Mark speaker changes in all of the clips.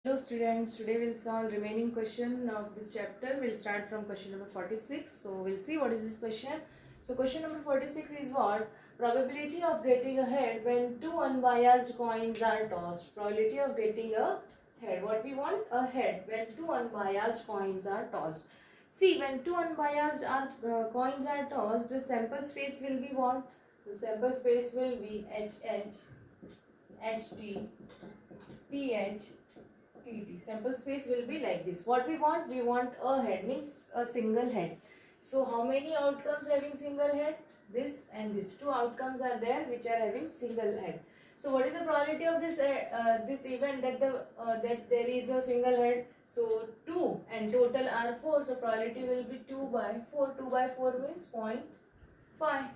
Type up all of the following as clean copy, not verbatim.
Speaker 1: Hello students, today we'll solve remaining question of this chapter. We'll start from question number 46. So we'll see what is this question. So question number 46 is what? Probability of getting a head when two unbiased coins are tossed. Probability of getting a head. What we want? A head when two unbiased coins are tossed. See, when two unbiased coins are tossed, the sample space will be what? The sample space will be HH, HT, TH, TT. Sample space will be like this. What we want? We want a head, means a single head. So how many outcomes having single head? This and this. Two outcomes are there which are having single head. So what is the probability of this event that there is a single head? So 2 and total are 4. So probability will be 2 by 4. 2 by 4 means 0.5.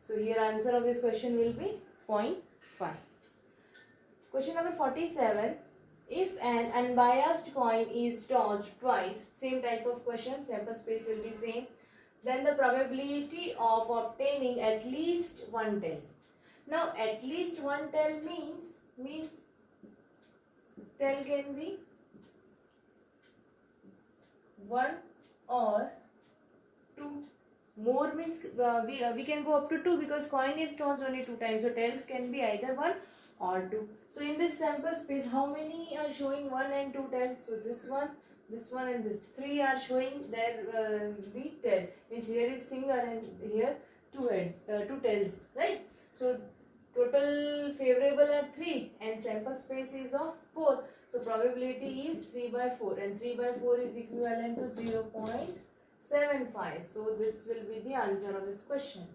Speaker 1: So here answer of this question will be 0.5. Question number 47. If an unbiased coin is tossed twice, same type of question, sample space will be same, then the probability of obtaining at least one tail. Now at least one tail means tail can be 1 or 2. More means we can go up to 2 because coin is tossed only 2 times. So tails can be either 1 or 2. So in this sample space, how many are showing 1 and 2 tails? So this one and this 3 are showing their the tail. Means here is single and here two tails, right? So total favorable are 3 and sample space is of 4. So probability is 3 by 4 and 3 by 4 is equivalent to 0.75. So this will be the answer of this question.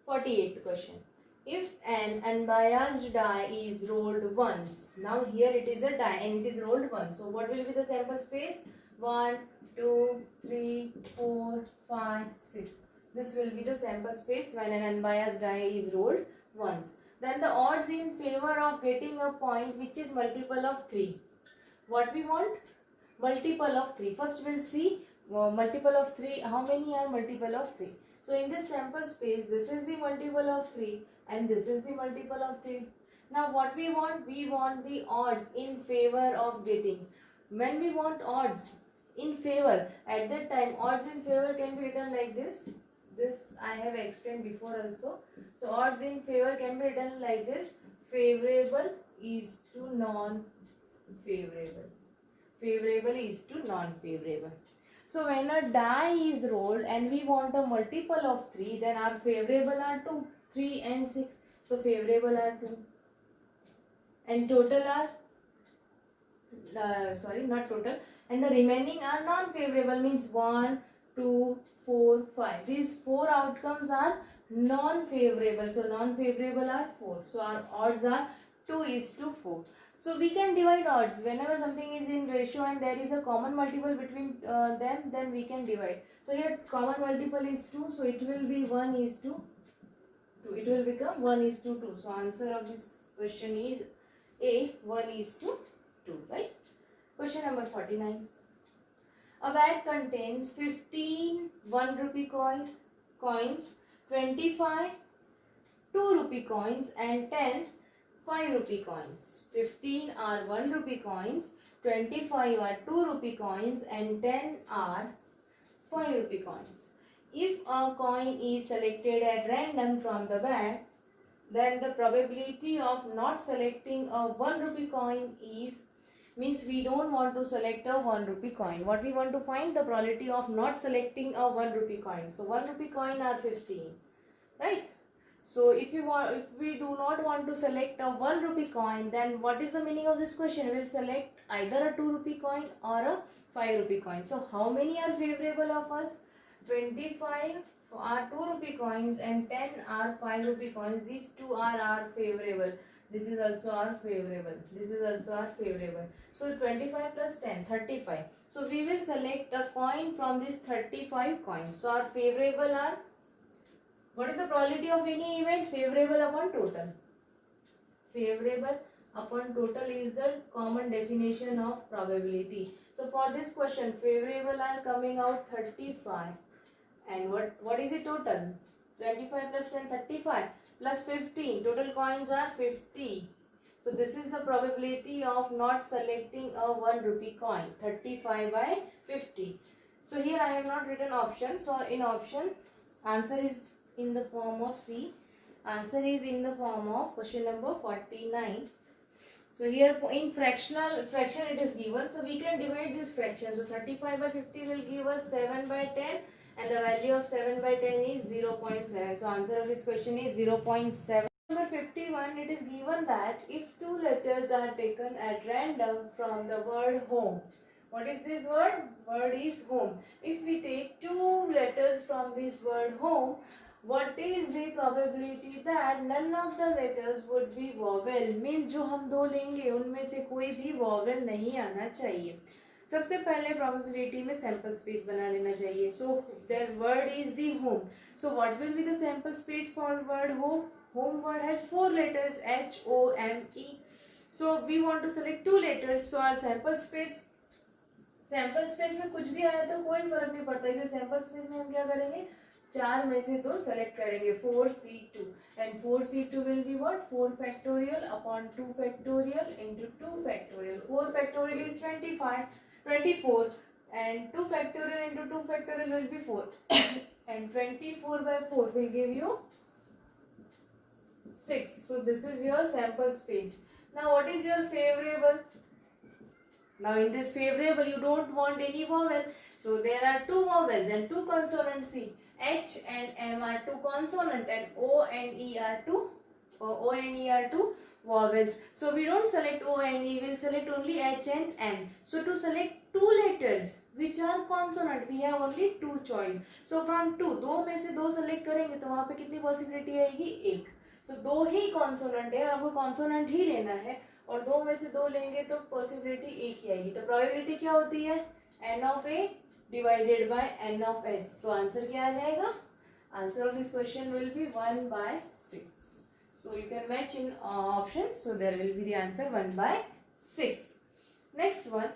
Speaker 1: 48th question. If an unbiased die is rolled once, now here it is a die and it is rolled once. So what will be the sample space? 1, 2, 3, 4, 5, 6. This will be the sample space when an unbiased die is rolled once. Then the odds in favor of getting a point which is multiple of 3. What we want? Multiple of 3. First we'll see multiple of 3. How many are multiple of 3? So in this sample space, this is the multiple of 3 and this is the multiple of 3. Now what we want? We want the odds in favor of getting. When we want odds in favor, at that time odds in favor can be written like this. This I have explained before also. So odds in favor can be written like this. Favorable is to non-favorable. Favorable is to non-favorable. So when a die is rolled and we want a multiple of 3, then our favorable are 2, 3 and 6. So favorable are 2 and total are, not total, and the remaining are non-favorable, means 1, 2, 4, 5. These 4 outcomes are non-favorable. So non-favorable are 4. So our odds are 2:4. So we can divide odds. Whenever something is in ratio and there is a common multiple between them, then we can divide. So here common multiple is 2, so it will be 1:2. It will become 1:2. So answer of this question is A, 1:2, right? Question number 49. A bag contains 15 1 rupee coins, 25 2 rupee coins and 10 5 rupee coins. 15 are 1 rupee coins, 25 are 2 rupee coins and 10 are 5 rupee coins. If a coin is selected at random from the bag, then the probability of not selecting a 1 rupee coin is, means we don't want to select a 1 rupee coin. What we want to find? The probability of not selecting a 1 rupee coin. So 1 rupee coin are 15, right? So if we do not want to select a 1 rupee coin, then what is the meaning of this question? We will select either a 2 rupee coin or a 5 rupee coin. So how many are favorable of us? 25 are 2 rupee coins and 10 are 5 rupee coins. These two are our favorable. This is also our favorable. This is also our favorable. So 25 plus 10, 35. So we will select a coin from these 35 coins. So our favorable are, what is the probability of any event? Favorable upon total. Favorable upon total is the common definition of probability. So for this question, favorable are coming out 35. And what is the total? 25 plus 10, 35 plus 15. Total coins are 50. So this is the probability of not selecting a 1 rupee coin, 35 by 50. So here I have not written option. So in option, answer is in the form of C. Answer is in the form of question number 49. So here in fraction it is given. So we can divide this fraction. So 35 by 50 will give us 7 by 10 and the value of 7 by 10 is 0.7. So answer of this question is 0.7. Number 51, it is given that if two letters are taken at random from the word home. What is this word? Word is home. If we take two letters from this word home, what is the probability that none of the letters would be vowel? Means जो हम दो लेंगे उनमें से कोई भी vowel नहीं आना चाहिए. सबसे पहले probability में sample space बना लेना चाहिए. So their word is the home. So what will be the sample space for word home? Home word has 4 letters HOME. So we want to select 2 letters. So our sample space में कुछ भी आया तो कोई फर्क नहीं पड़ता. इसलिए sample space में हम क्या करेंगे? 4 में से 2 सेलेक्ट करेंगे. 4C2 and 4C2 will be what? 4 factorial upon 2 factorial into 2 factorial. 4 factorial is 24 and 2 factorial into 2 factorial will be 4 and 24 by 4 will give you 6. So this is your sample space. Now what is your favorable? Now in this favorable you don't want any vowel. So there are 2 vowels and 2 consonants. See, H and M are 2 consonant and O and E are 2 vowels. So we don't select O and E, we'll select only H and M. So to select 2 letters which are consonant, we have only 2 choice. So from 2, 2 में से 2 select करेंगे तो वहाँ पे कितनी possibility आएगी? 1. So 2 ही consonant है, आपको consonant ही लेना है और 2 में से 2 लेंगे तो possibility 1 ही आएगी. तो probability क्या होती है? N of A divided by N of S. So answer क्या आ जाएगा? Answer of this question will be 1 by 6. So you can match in options. So there will be the answer 1 by 6. Next one.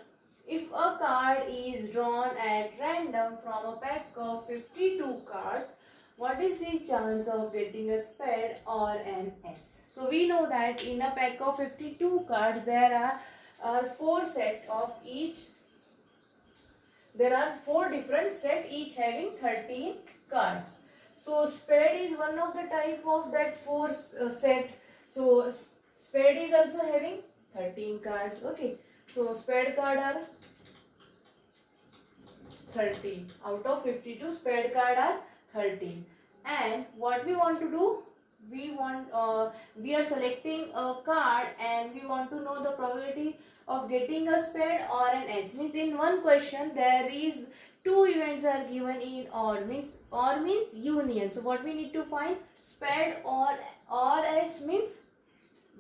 Speaker 1: If a card is drawn at random from a pack of 52 cards, what is the chance of getting a spade or an S? So we know that in a pack of 52 cards there are 4 sets of each. There are 4 different sets, each having 13 cards. So spade is one of the type of that 4 set. So spade is also having 13 cards. Okay. So spade card are 13. Out of 52, spade card are 13. And what we want to do? We are selecting a card and we want to know the probability of getting a spade or an S. Means in one question there is 2 events are given in or means union. So what we need to find? Spade or S means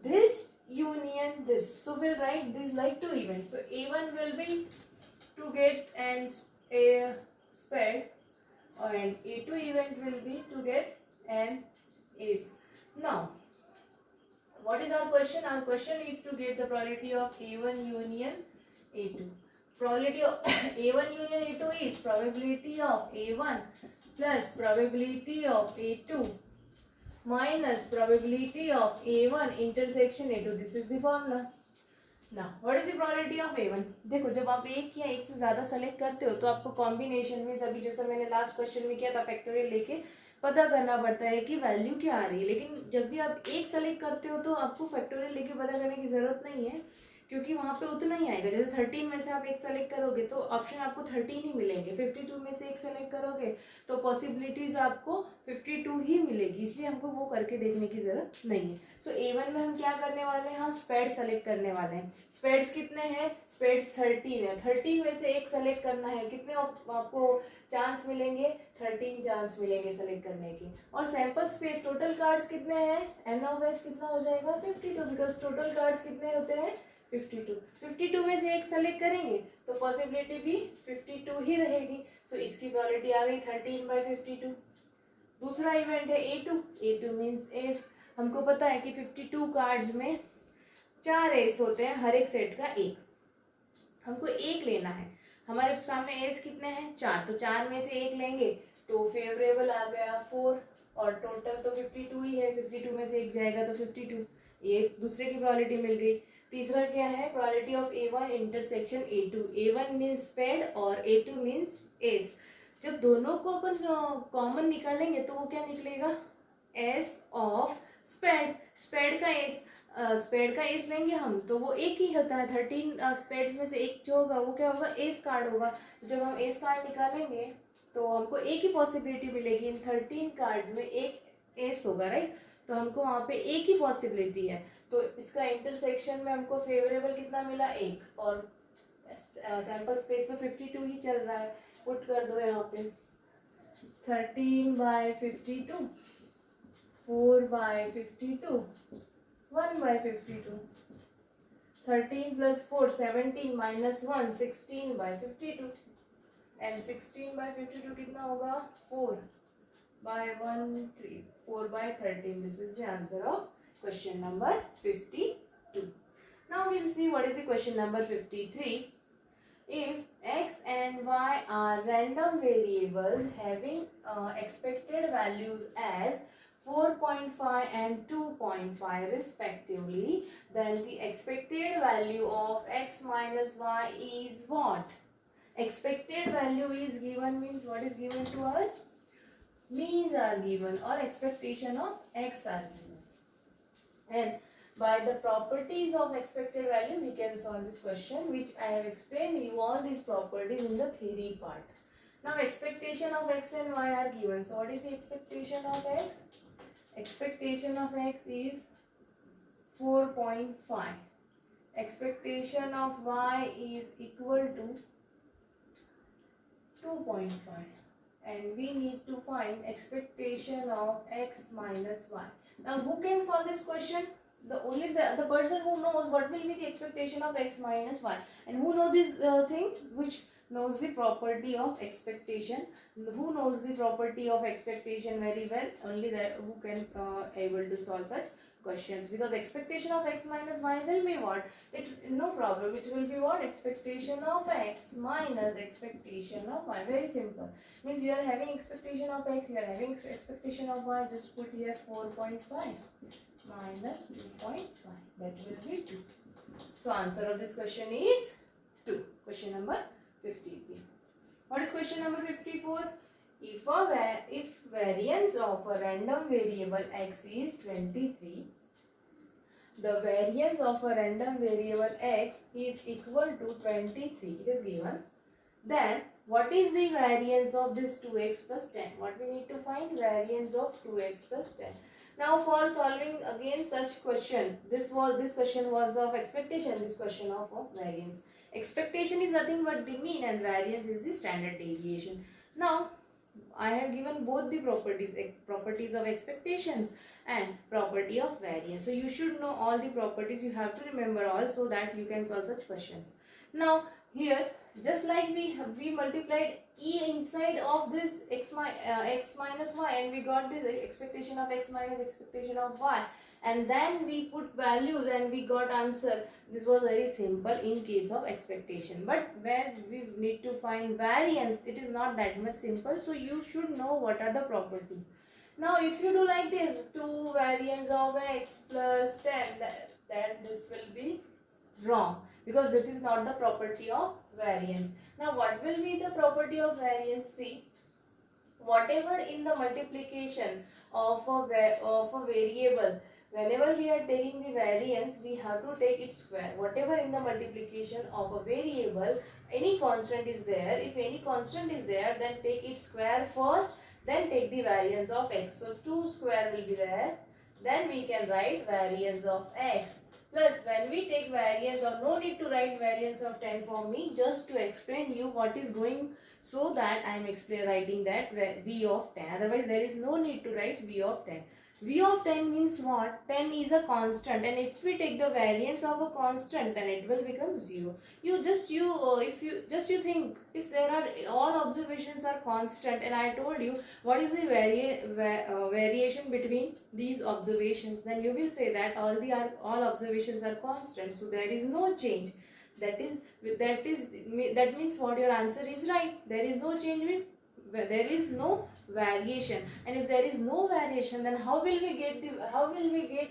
Speaker 1: this union this. So we'll write this like 2 events. So A1 will be to get a spade and A2 event will be to get an ace. Now what is our question? Our question is to get the probability of A1 union A2. Probability of A1 union A2 is probability of A1 plus probability of A2 minus probability of A1 intersection A2. This is the formula. Now what is the probability of A1? देखो जब आप एक या एक से ज़्यादा select करते हो तो आपको कॉम्बिनेशन में अभी जैसा मैंने लास्ट क्वेश्चन में किया था फैक्टोरियल लेके पता करना पड़ता है कि वैल्यू क्या आ रही है. लेकिन जब भी आप एक सेलेक्ट करते हो तो आपको फैक्टोरियल लेके पता करने की ज़रूरत नहीं है क्योंकि वहाँ पे उतना ही आएगा. जैसे 13 में से आप एक सेलेक्ट करोगे तो ऑप्शन आपको 13 ही मिलेंगे. 52 में से एक सेलेक्ट करोगे तो पॉसिबिलिटीज आपको 52 ही मिलेगी. इसलिए हमको वो करके देखने की ज़रूरत नहीं है. सो A1 में हम क्या करने वाले हैं? हम स्पेड सेलेक्ट करने वाले हैं. स्पेड्स कितने हैं? स्पेड्स 13 है. 13 में से एक सेलेक्ट करना है. कितने आपको चांस मिलेंगे? 13 चांस मिलेंगे सेलेक्ट करने के. और सैंपल स्पेस टोटल कार्ड्स कितने हैं? N of S कितना हो जाएगा? 52 बिकॉज टोटल कार्ड्स कितने होते हैं? 52 में से एक सेलेक्ट करेंगे तो पॉसिबिलिटी भी 52 ही रहेगी. सो इसकी प्रोबेबिलिटी आ गई 13 by 52. दूसरा इवेंट है A2 मीन्स एस. हमको पता है कि 52 कार्ड्स में 4 एस होते हैं, हर एक सेट का एक. हमको एक लेना है. हमारे सामने एस कितने हैं? 4. तो 4 में से एक लेंगे तो फेवरेबल आ गया 4 और टोटल तो 52 ही है. 52 में से एक जाएगा तो 52. ये दूसरे की प्रोबेबिलिटी मिल गई। तीसरा क्या है, probability of A1 intersection A2। A1 means spade और A2 मीन्स एस। जब दोनों को अपन कॉमन निकालेंगे तो वो क्या निकलेगा, एस ऑफ स्पेड। स्पेड का एस, स्पेड का एस लेंगे हम तो वो एक ही होता है। 13 स्पेड्स में से एक जो होगा वो क्या होगा, एस कार्ड होगा। जब हम एस कार्ड निकालेंगे तो हमको एक ही पॉसिबिलिटी मिलेगी। इन 13 कार्ड्स में एक एस होगा, राइट। तो हमको वहाँ पे एक ही पॉसिबिलिटी है, तो इसका इंटरसेक्शन में हमको फेवरेबल कितना मिला, एक। और सैंपल स्पेस तो 52 ही चल रहा है, पुट कर दो यहाँ पे 13/52, 4/52, 1/52, 13 plus 4 17 minus 1 16/52, and 16/52 कितना होगा, 4/13, 4/13. This is the answer of question number 52. Now we will see what is the question number 53. If x and y are random variables having expected values as 4.5 and 2.5 respectively, then the expected value of x minus y is what? Expected value is given means what is given to us? Means are given or expectation of x are given. And by the properties of expected value we can solve this question, which I have explained you all these properties in the theory part. Now expectation of x and y are given. So what is the expectation of x? Expectation of x is 4.5. Expectation of y is equal to 2.5. And we need to find expectation of x minus y. Now who can solve this question? Only the person who knows what will be the expectation of x minus y, and who knows these things, which knows the property of expectation. Who knows the property of expectation very well, only that who can able to solve such questions, because expectation of x minus y will be what, it no problem, it will be what, expectation of x minus expectation of y. Very simple, means you are having expectation of x, you are having expectation of y, just put here 4.5 minus 2.5, that will be 2. So answer of this question is 2. Question number 53. What is question number 54? If variance of a random variable x is 23, the variance of a random variable x is equal to 23, it is given, then what is the variance of this 2x plus 10? What we need to find? Variance of 2x plus 10. Now for solving again such question, this question was of expectation, this question of variance. Expectation is nothing but the mean and variance is the standard deviation. Now I have given both the properties of expectations and property of variance. So you should know all the properties, you have to remember all, so that you can solve such questions. Now here, just like we multiplied e inside of this x minus y, and we got this expectation of x minus expectation of y, and then we put values and we got answer. This was very simple in case of expectation, but when we need to find variance, it is not that much simple. So you should know what are the properties. Now if you do like this, 2 variance of x plus 10, then this will be wrong, because this is not the property of variance. Now what will be the property of variance? See, whatever in the multiplication of a variable, whenever we are taking the variance, we have to take its square. Whatever in the multiplication of a variable, any constant is there, if any constant is there, then take its square first, then take the variance of x. So 2 square will be there, then we can write variance of x. Plus when we take variance, or no need to write variance of 10 for me, just to explain you what is going, so that I am writing that v of 10. Otherwise there is no need to write v of 10. V of 10 means what? 10 is a constant, and if we take the variance of a constant, then it will become 0. If you think, if there are all observations are constant, and I told you what is the variation between these observations, then you will say that all observations are constant, so there is no change. That means what, your answer is right. There is no change means there is no variation, and if there is no variation, then how will we get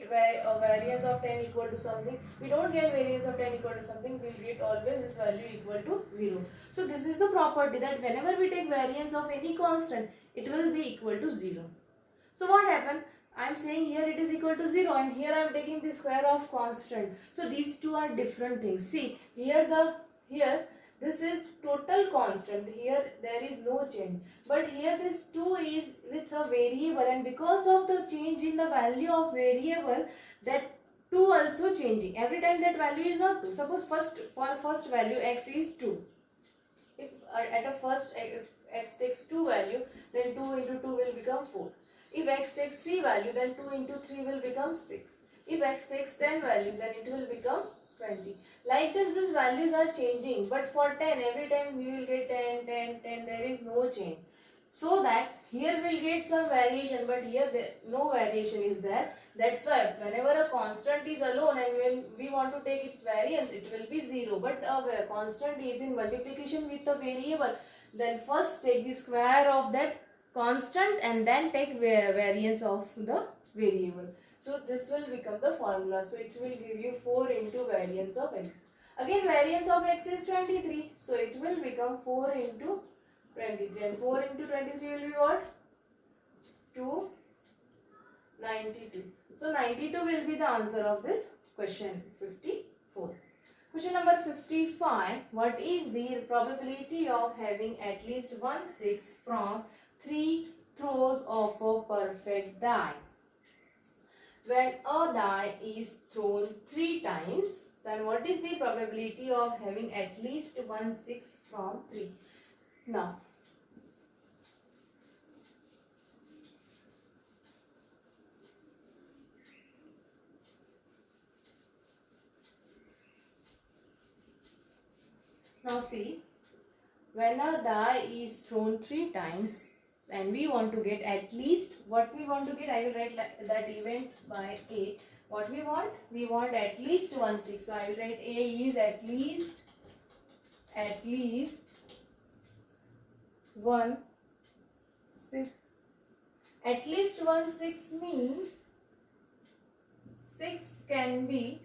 Speaker 1: variance of 10 equal to something? We don't get variance of 10 equal to something. We will get always this value equal to 0. So this is the property that whenever we take variance of any constant, it will be equal to 0. So what happened? I am saying here it is equal to 0, and here I am taking the square of constant. So these two are different things. See, here this is total constant. Here there is no change. But here this 2 is with a variable, and because of the change in the value of variable, that 2 also changing. Every time that value is not 2. Suppose for first value x is 2. If if x takes 2 value, then 2 into 2 will become 4. If x takes 3 value, then 2 into 3 will become 6. If x takes 10 value, then it will become 20. Like this, these values are changing. But for 10, every time we will get 10, 10, 10. There is no change. So that here we will get some variation, but here no variation is there. That's why whenever a constant is alone and when we want to take its variance, it will be 0. But a constant is in multiplication with a variable. Then first take the square of that constant and then take variance of the variable. So this will become the formula. So it will give you 4 into variance of x. Again, variance of x is 23. So it will become 4 into 23. And 4 into 23 will be what? 292. So 92 will be the answer of this question 54. Question number 55. What is the probability of having at least 1/6 from 3 throws of a perfect die? When a die is thrown 3 times, then what is the probability of having at least 1/6 from 3? Now, see, when a die is thrown 3 times and we want to get at least, what we want to get, I will write that event by A. What we want? We want at least 1/6. So I will write A is at least 1/6. At least 1/6 means 6 can be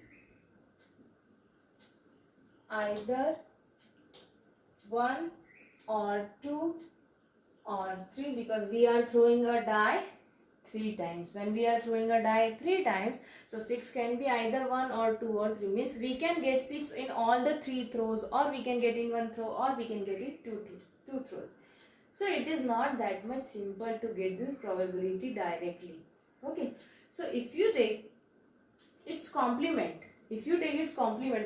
Speaker 1: either 1 or 2 or 3, because we are throwing a die 3 times. When we are throwing a die 3 times, so 6 can be either 1 or 2 or 3. Means we can get 6 in all the 3 throws, or we can get in 1 throw, or we can get it 2 throws. So it is not that much simple to get this probability directly. Okay. So if you take its complement,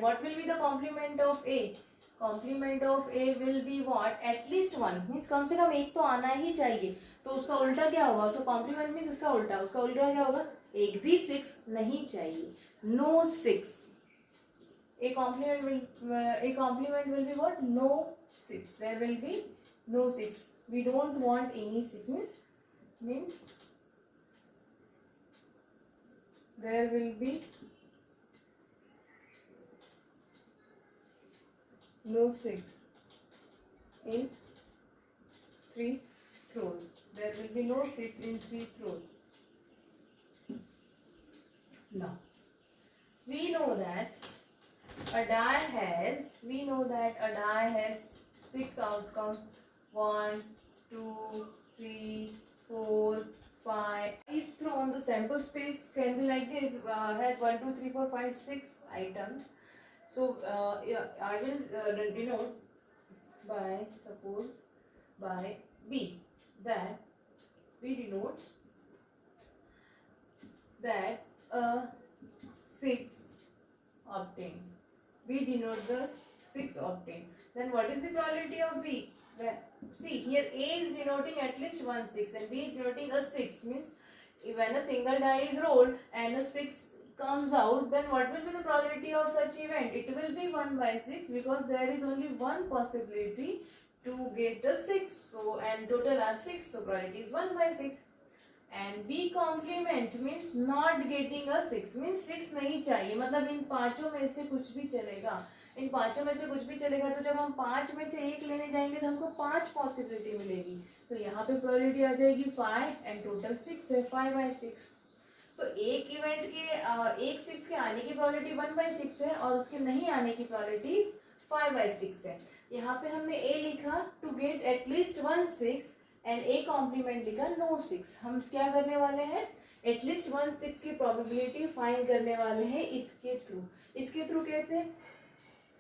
Speaker 1: what will be the complement of A? Complement of A will be what? At least 1. Means कम से कम एक तो आना ही चाहिए. तो उसका उल्टा क्या होगा? So complement means उसका उल्टा क्या होगा? एक भी 6 नहीं चाहिए. No 6. A complement will be what? No 6. There will be no 6. We don't want any 6. Means there will be no 6 in 3 throws. There will be no 6 in 3 throws. Now, we know that a die has 6 outcomes. 1, 2, 3, 4, 5. Is thrown. The sample space can be like this. Has 1, 2, 3, 4, 5, 6 items. So yeah, I will denote by, suppose, by B, that B denotes that a 6 obtained. B denotes the 6 obtained. Then what is the probability of B? Well, see, here A is denoting at least 1/6 and B is denoting a 6. Means when a single die is rolled and a 6 comes out, then what will be the probability of such event? It will be 1/6, because there is only one possibility to get a 6. So, and total are 6. So probability is 1/6. And B complement means not getting a 6. Means 6 नहीं चाहिए. मतलब इन पांचों में से कुछ भी चलेगा. तो जब हम 5 में से 1 लेने जाएंगे तो हमको 5 पॉसिबिलिटी मिलेगी. तो यहाँ पे प्रोबेबिलिटी आ जाएगी 5 एंड टोटल 6 है, 5/6। सो एक इवेंट के एक 6 के आने की प्रोबेबिलिटी 1/6 है और उसके नहीं आने की प्रोबेबिलिटी 5/6 है। यहाँ पे हमने ए लिखा to get at least 1 6 and A complement लिखा नो 6। हम क्या करने वाले हैं, एटलीस्ट 1 6 की प्रोबेबिलिटी फाइंड करने वाले हैं इसके थ्रू। इसके थ्रू कैसे,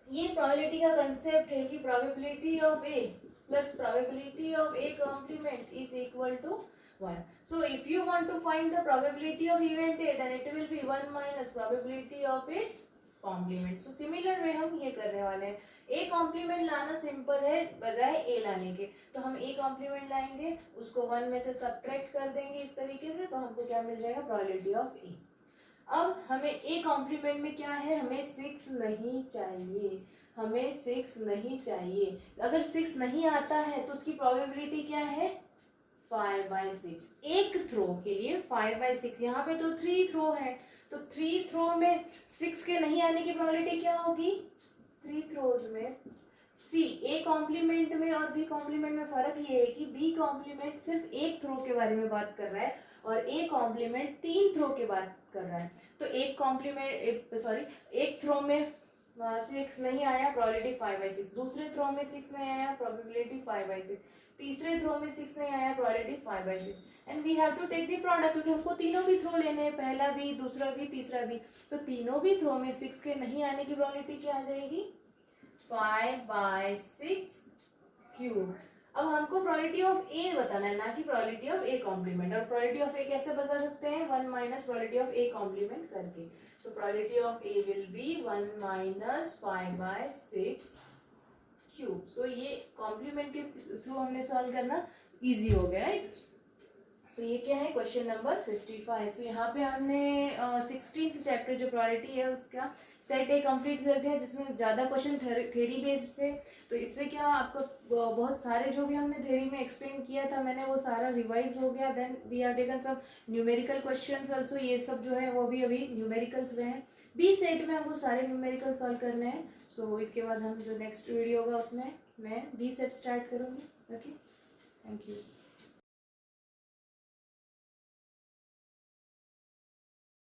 Speaker 1: ये प्रोबेबिलिटी का कंसेप्ट है कि probability of A plus probability of A complement is equal to 1. So if you want to find the probability of event A, then it will be 1 minus probability of its complement. So similar way हम ये करने वाले हैं। A complement लाना simple है बजाय A लाने के, तो हम A complement लाएंगे, उसको 1 में से सब्ट्रैक्ट कर देंगे इस तरीके से, तो हमको क्या मिल जाएगा, probability of A। अब हमें A कॉम्प्लीमेंट में क्या है, हमें 6 नहीं चाहिए, हमें 6 नहीं चाहिए। अगर 6 नहीं आता है तो उसकी प्रोबेबिलिटी क्या है, 5/6। एक थ्रो के लिए 5/6, यहाँ पे तो 3 थ्रो है, तो 3 थ्रो में 6 के नहीं आने की प्रोबेबिलिटी क्या होगी, 3 थ्रोज में सी। ए कॉम्प्लीमेंट में और बी कॉम्प्लीमेंट में फर्क ये है कि बी कॉम्प्लीमेंट सिर्फ एक थ्रो के बारे में बात कर रहा है और ए कॉम्प्लीमेंट 3 थ्रो के बात कर रहा है। तो एक थ्रो में 6 नहीं आया, प्रोबेबिलिटी 5/6। दूसरे थ्रो में 6 नहीं आया, प्रोबेबिलिटी 5/6। तीसरे थ्रो में 6 नहीं आया, probability 5/6। And we have to take the product, क्योंकि हमको तीनों भी थ्रो लेने हैं, पहला भी, दूसरा भी, तीसरा भी। तो तीनों भी थ्रो में 6 के नहीं आने की प्रोबेबिलिटी क्या आ जाएगी, 5/6 क्यूब। अब हमको प्रोबेबिलिटी ऑफ ए बताना है, ना कि प्रोबेबिलिटी ऑफ ए कॉम्प्लीमेंट। और प्रोबेबिलिटी ऑफ ए कैसे बता सकते हैं, 1 minus probability of A complement करके। So probability of A will be 1 minus 5/6 cube. So ये कॉम्प्लीमेंट के थ्रू हमने सॉल्व करना इजी हो गया, राइट। सो ये क्या है, क्वेश्चन नंबर 55। सो यहाँ पे हमने 16th चैप्टर जो प्रोबेबिलिटी है उसका सेट ए कंप्लीट कर दिया, जिसमें ज़्यादा क्वेश्चन थ्योरी बेस्ड थे। तो इससे क्या आपको बहुत सारे जो भी हमने थ्योरी में एक्सप्लेन किया था मैंने, वो सारा रिवाइज हो गया। देन वी आर टेकन सब न्यूमेरिकल क्वेश्चंस आल्सो, ये सब जो है वो भी अभी न्यूमेरिकल्स में है। बी सेट में हमको सारे न्यूमेरिकल सॉल्व करने हैं। सो इसके बाद हम जो नेक्स्ट वीडियो होगा उसमें मैं बी सेट स्टार्ट करूँगी। Okay, thank you.